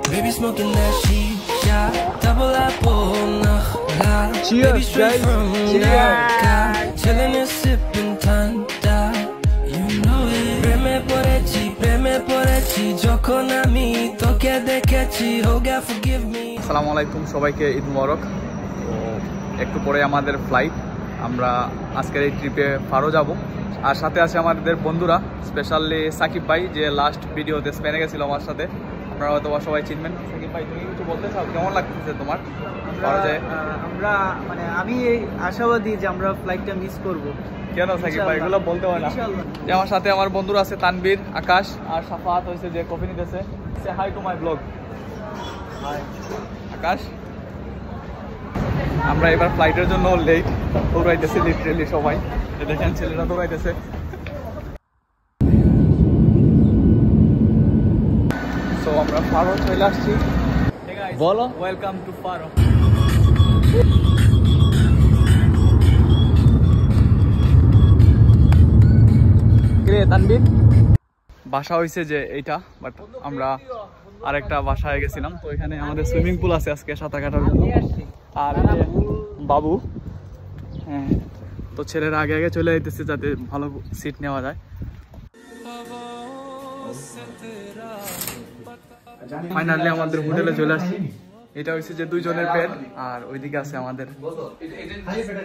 Baby smoking that shisha, double apple, nakhla. Baby straight from Dhaka, chillin' and sippin' thanda. You know it. Preme porechi, jokhon ami toke dekhechi, ho gaya forgive me. আসসালামু আলাইকুম সবাইকে, ঈদ মোবারক। তো একটু পরে আমাদের flight, আমরা আজকের এই ট্রিপে ফারো যাব। আর সাথে আছে আমাদের বন্ধুরা, স্পেশালি সাকিব ভাই, যে লাস্ট ভিডিওতে স্পেনে গেছিল আমার সাথে। আপনারা হয়তো সবাই চিনবেন। সাকিব ভাই, তুমি কিছু বলতে চাও? কেমন লাগতেছে তোমার? আমরা মানে আমি আশাবাদী যে আমরা ফ্লাইটটা মিস করব। কেন সাকিব ভাই এগুলো বলতে হয় না? যে আমার সাথে আমার বন্ধুরা আছে, তানবীর, আকাশ আর সাফাত হয়েছে যে কফি নিতেছে। সে hi to my blog. Hi Akash. আমরা এবার ফ্লাইটের জন্য লেট, দৌড়াইতেছি লিটারেলি সবাই। দেখেন ছেলেরা দৌড়াইতেছে। সো আমরা ফারো চলে আসছি। বলো, ওয়েলকাম টু ফারো। তানবীর, বাসা হয়েছে যে এইটা, বাট আমরা আরেকটা বাসায় গেছিলাম। তো এখানে আমাদের সুইমিং পুল আছে আজকে সাঁতার কাটার জন্য। আর বাবু, হ্যাঁ, তো ছেলেরা আগে আগে চলে যেতেছে যাতে ভালো সিট নেওয়া যায়। ফাইনালি আমাদের হোটেলে চলে আসছি। এটা হচ্ছে যে 2 জনের বেড, আর ওইদিকে আছে আমাদের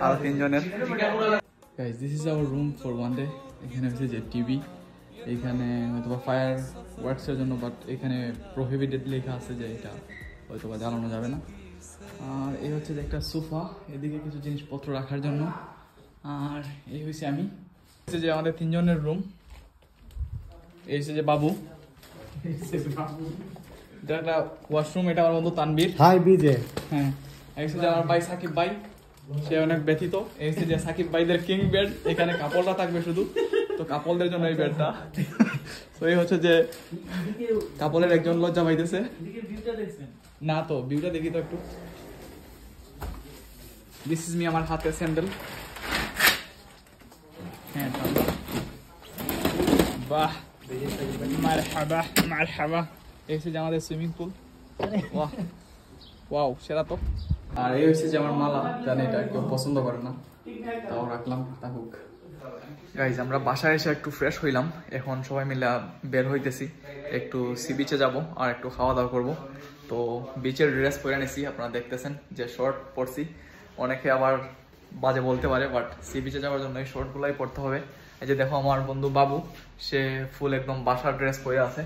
আরো 3 জনের। Guys, this is our room for one day. এখানে হচ্ছে যে টিভি, এইখানে হয়তো ফায়ার ওয়ার্কসের জন্য, বাট এখানে প্রোহিবিটেড লেখা আছে যে এটা হয়তো জ্বালানো যাবে না। আর এই হচ্ছে যে একটা সোফা, এদিকে কিছু জিনিসপত্র রাখার জন্য। আর এই হচ্ছে আমি, হচ্ছে যে আমাদের 3 জনের রুম। এই হচ্ছে যে বাবু, এটা একটা ওয়াশরুম। এটা আমার বন্ধু তানবীর। হাই বিজে। হ্যাঁ, এই হচ্ছে যে আমার ভাই সাকিব ভাই, সে অনেক ব্যথিত। এই হচ্ছে যে সাকিব ভাইদের কিং বেড, এখানে কাপড়টা থাকবে শুধু, তো কাপড়দের জন্য এই বেডটা। তো এই হচ্ছে যে কাপড়ের একজন লজ্জা পাইতেছে না, তো ভিউটা দেখি তো একটু। দিস ইজ মি, আমার হাতে স্যান্ডেল। হ্যাঁ, বাহ, মারহাবা মারহাবা। এই হচ্ছে যে আমাদের সুইমিং পুল। বাহ, ওয়াও, সেরা তো। আর এই হচ্ছে যে আমার মালা, জানি এটা কেউ পছন্দ করে না, তাও রাখলাম, থাকুক। গাইজ, আমরা বাসায় এসে একটু ফ্রেশ হইলাম। এখন সবাই মিলে বের হইতেছি, একটু সি বিচে যাবো আর একটু খাওয়া দাওয়া করবো। তো বিচের ড্রেস পরে নিছি, আপনারা দেখতেছেন যে শর্ট পরছি। অনেকে আবার বাজে বলতে পারে, বাট সি বিচে যাওয়ার জন্য এই শর্টগুলাই পরতে হবে। এই যে দেখো আমার বন্ধু বাবু, সে ফুল একদম বাসার ড্রেস পরে আছে,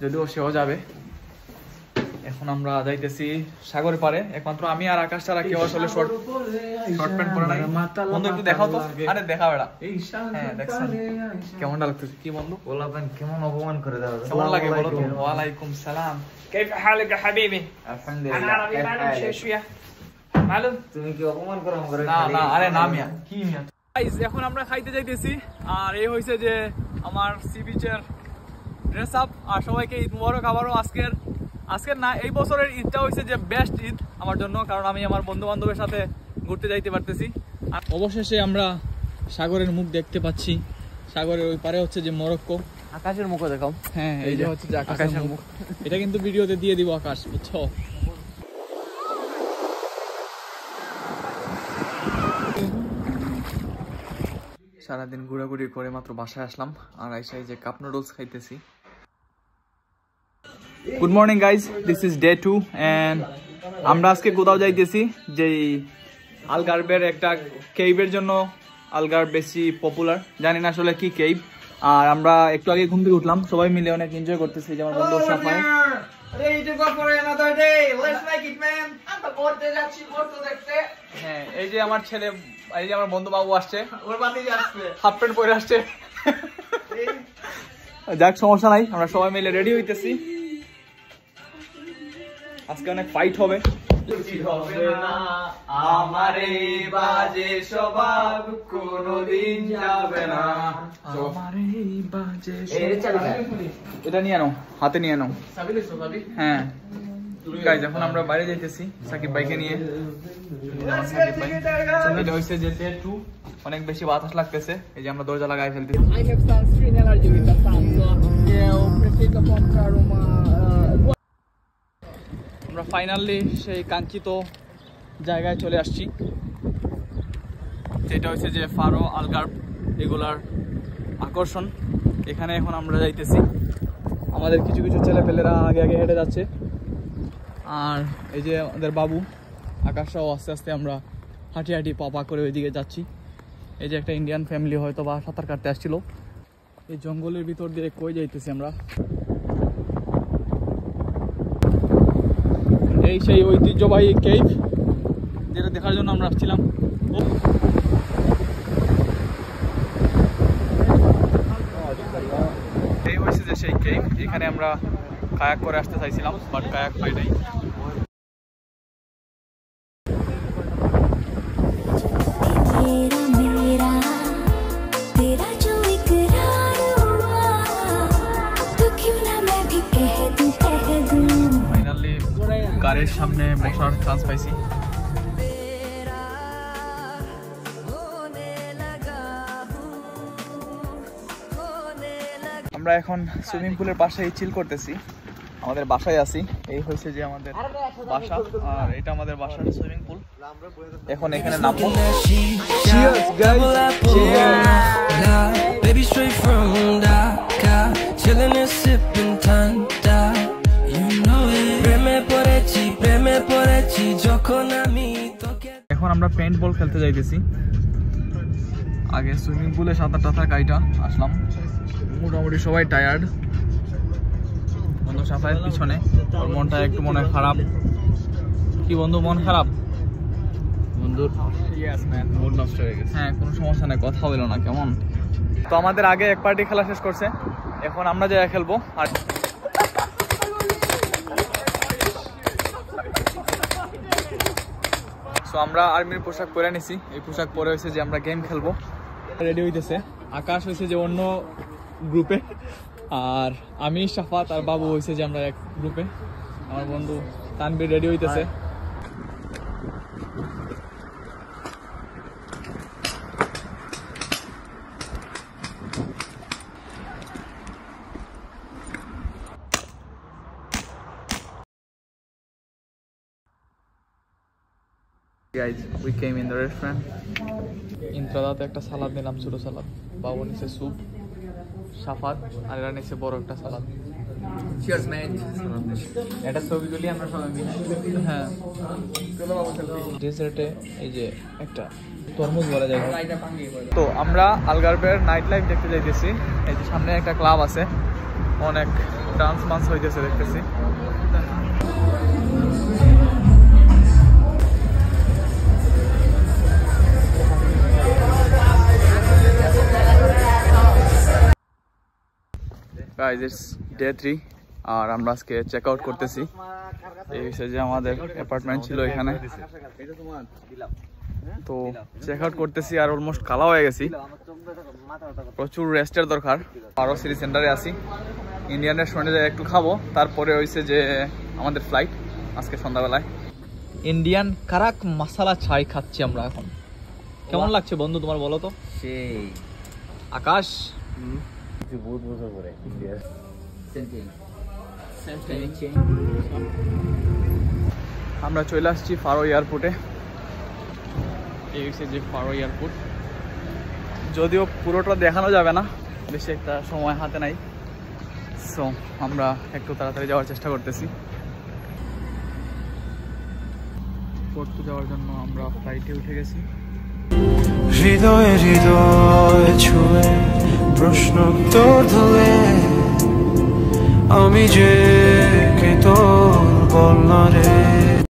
যদিও সেও যাবে। এখন আমরা যাইতেছি সাগরের পারে। একমাত্র আমি আর আকাশ ছাড়া কেউ আসলে শর্ট প্যান্ট পরে নাই। বন্ধু একটু দেখাও তো। আরে দেখা বেড়া। হ্যাঁ, দেখছেন কেমনটা লাগতেছে? কি বন্ধু বলবেন, কেমন অপমান করে দাও? কেমন লাগে বলো তো? ওয়ালাইকুম সালাম। كيف حالك يا حبيبي? الحمد لله. انا عربي معلم شويه معلم. তুমি কি অপমান করো আমারে? না না, আরে না মিয়া, কি মিয়া। গাইস, এখন আমরা খাইতে যাইতেছি। আর এই হইছে যে আমার সি বিচের ড্রেস আপ। আর সবাইকে ঈদ মোবারক আবারও। আজকের না, এই বছরের ঈদটা হয়েছে যে বেস্ট ঈদ আমার জন্য, কারণ আমি আমার বন্ধু বান্ধবের সাথে ঘুরতে যাইতে পারতেছি। আর অবশেষে আমরা সাগরের মুখ দেখতে পাচ্ছি। সাগরের ওই পারে হচ্ছে যে মরক্কো। আকাশের মুখও দেখাও। হ্যাঁ, এই যে হচ্ছে যে আকাশের মুখ। এটা কিন্তু ভিডিওতে দিয়ে দিব আকাশ, বুঝছো? সারাদিন ঘোরাঘুরি করে মাত্র বাসায় আসলাম, আর আইসাই যে কাপ নুডলস খাইতেছি। Good morning guys, this is day 2 and আমরা আজকে কোথাও যাইতেছি, যে আলগার্বের একটা কেইভের জন্য। আলগার্ব বেশি পপুলার, জানি না আসলে কি কেইভ। আর আমরা একটু আগে ঘুম থেকে উঠলাম, সবাই মিলে অনেক এনজয় করতেছি। যেমন বন্ধু সাফাই, হ্যাঁ, এই যে আমার ছেলে, এই যে আমার বন্ধু বাবু আসছে, হাফ প্যান্ট পরে আসছে। যাক, সমস্যা নাই, আমরা সবাই মিলে রেডি হইতেছি। আজকে অনেক ফাইট হবে। আমারে বাজে স্বভাব কোনদিন যাবে না, আমারে বাজে। এটা নিয়ে নাও, হাতে নিয়ে নাও। হ্যাঁ গাইজ, এখন আমরা বাইরে যাইতেছি সাকিব ভাইকে নিয়ে। এটা হচ্ছে যে ডে 2, অনেক বেশি বাতাস লাগতেছে। এই যে আমরা দরজা লাগাই ফেলতেছি। আমরা ফাইনালি সেই কাঙ্ক্ষিত জায়গায় চলে আসছি, যেটা হচ্ছে যে ফারো আলগার্ভ এগুলার আকর্ষণ। এখানে এখন আমরা যাইতেছি, আমাদের কিছু কিছু ছেলেপেলেরা আগে আগে হেঁটে যাচ্ছে, আর এই যে আমাদের বাবু আকাশটাও আস্তে আস্তে আমরা হাঁটি হাঁটি পা করে ওইদিকে যাচ্ছি। এই যে একটা ইন্ডিয়ান ফ্যামিলি হয়তো বা সাঁতার কাটতে আসছিল। এই জঙ্গলের ভিতর দিয়ে কই যাইতেছি আমরা, এই সেই ঐতিহ্যবাহী কেভ যেটা দেখার জন্য আমরা আসছিলাম। এই হয়েছে যে সেই কেভ, এখানে আমরা কায়াক করে আসতে চাইছিলাম, বাট কায়াক পাই নাই। ফাইনালি কারের সামনে বসার চান্স পাইছি। আমরা এখন সুইমিং পুলের পাশেই চিল করতেছি, আমাদের বাসায় আছি। এই হয়েছে যে আমাদের বাসা, আর এটা আমাদের বাসার সুইমিং পুল। এখন এখানে নামবো। Cheers, guys. Baby straight from Dhaka, chilling and sipping Tanda. You know it. Preme porechi, jokhon ami toke. এখন আমরা পেইন্ট বল খেলতে যাইতেছি। আগে সুইমিং পুলে সাঁতার টাতার কাইটা আসলাম, মোটামুটি সবাই টায়ার্ড। বন্ধু সাফায়ের পিছনে, ওর মনটা একটু মনে হয় খারাপ। কি বন্ধু, মন খারাপ? বন্ধুর মুড নষ্ট হয়ে গেছে। হ্যাঁ, কোনো সমস্যা নেই, কথা হইল না কেমন। তো আমাদের আগে এক পার্টি খেলা শেষ করছে, এখন আমরা যাই খেলবো। আর সো আমরা আর্মির পোশাক পরে নিছি, এই পোশাক পরে হয়েছে যে আমরা গেম খেলবো। রেডি হইতেছে, আকাশ হয়েছে যে অন্য গ্রুপে, আর আমি সাফাত আর বাবু হয়েছে যে আমরা এক গ্রুপে। আমার বন্ধু তানবীর রেডি হইতেছে। Guys, we came in the restaurant. ইন্দ্রাদাতে একটা সালাদ নিলাম, ছোট সালাদ। বাবু নিচে স্যুপ, সাফাত আর এরা নিচে বড় একটা সালাদ। Cheers man. এটা ছবি তুলি আমরা সবাই মিলে। হ্যাঁ, ডেজার্টে এই যে একটা তরমুজ বলা যায়। তো আমরা আলগার্ভের নাইট লাইফ দেখতে যাইতেছি। এই যে সামনে একটা ক্লাব আছে, অনেক ডান্স মান্স হইতেছে দেখতেছি। Guys, it's day 3 আর আমরা আজকে চেক আউট করতেছি। এই হচ্ছে যে আমাদের অ্যাপার্টমেন্ট ছিল এখানে, তো চেক আউট করতেছি আর অলমোস্ট কালা হয়ে গেছি। প্রচুর রেস্টের দরকার। আরও সিটি সেন্টারে আছি, ইন্ডিয়ান রেস্টুরেন্টে যাই একটু খাবো, তারপরে হয়েছে যে আমাদের ফ্লাইট আজকে সন্ধ্যাবেলায়। ইন্ডিয়ান কারাক মশালা চাই খাচ্ছি আমরা এখন। কেমন লাগছে বন্ধু তোমার, বলো তো? সেই আকাশ বহুত বছর পরে আমরা চলে আসছি ফারো এয়ারপোর্টে। এই হচ্ছে যে ফারো এয়ারপোর্ট, যদিও পুরোটা দেখানো যাবে না, বেশি একটা সময় হাতে নাই। সো আমরা একটু তাড়াতাড়ি যাওয়ার চেষ্টা করতেছি। পড়তে যাওয়ার জন্য আমরা ফ্লাইটে উঠে গেছি। হৃদয়ে হৃদয় ছুঁয়ে প্রশ্ন তোর ধরে আমি যে কে তোর বল না রে।